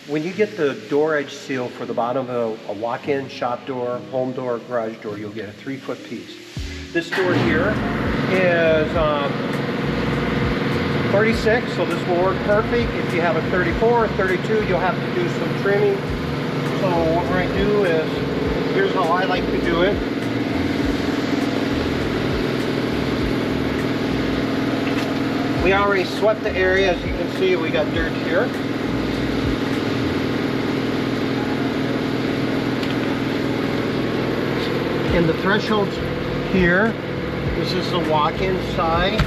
When you get the DoorEdge seal for the bottom of a walk-in shop door, home door, garage door, you'll get a 3-foot piece. This door here is 36, so this will work perfect. If you have a 34 or 32, you'll have to do some trimming. So what we're going to do is, here's how I like to do it. We already swept the area. As you can see, we got dirt here. And the thresholds here, this is the walk-in side.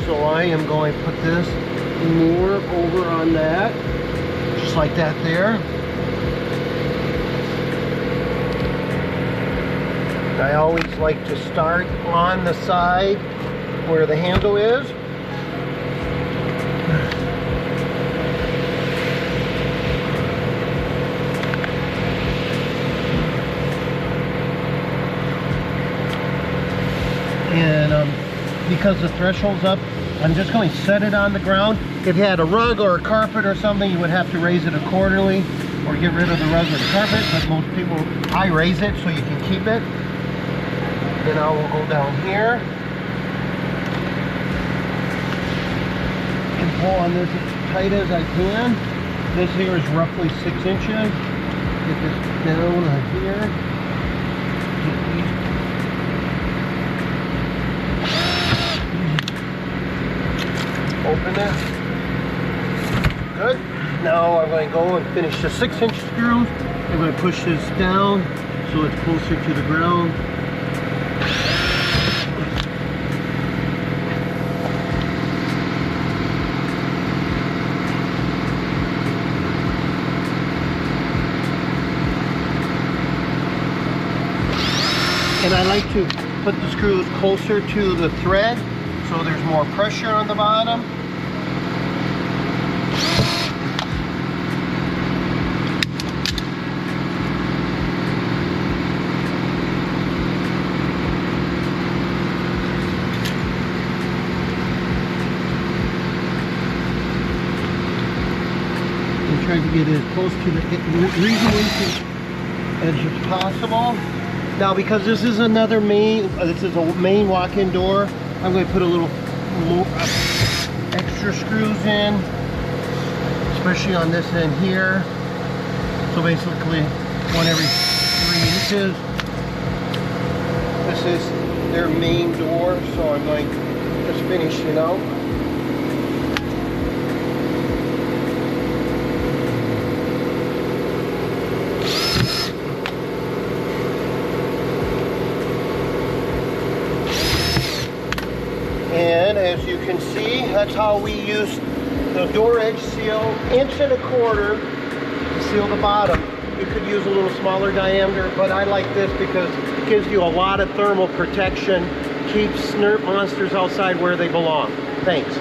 So I am going to put this more over on that, just like that there. I always like to start on the side where the handle is. And because the threshold's up, I'm just going to set it on the ground. If you had a rug or a carpet or something, you would have to raise it accordingly or get rid of the rug or the carpet, but most people, I raise it so you can keep it. Then I will go down here and pull on this as tight as I can. This here is roughly 6 inches. Get this down here. Get these. Open it. Good. Now I'm going to go and finish the 6-inch screws. I'm going to push this down so it's closer to the ground. And I like to put the screws closer to the thread so there's more pressure on the bottom. And try to get as close to the reasonably edge as possible. Now, because this is another main, this is a main walk-in door, I'm going to put a little more extra screws in, especially on this end here. So basically, one every 3 inches. This is their main door, so I'm going to just finish it out. And as you can see, that's how we use the DoorEdge seal, 1.25 inches to seal the bottom. You could use a little smaller diameter, but I like this because it gives you a lot of thermal protection, keeps snirt monsters outside where they belong. Thanks.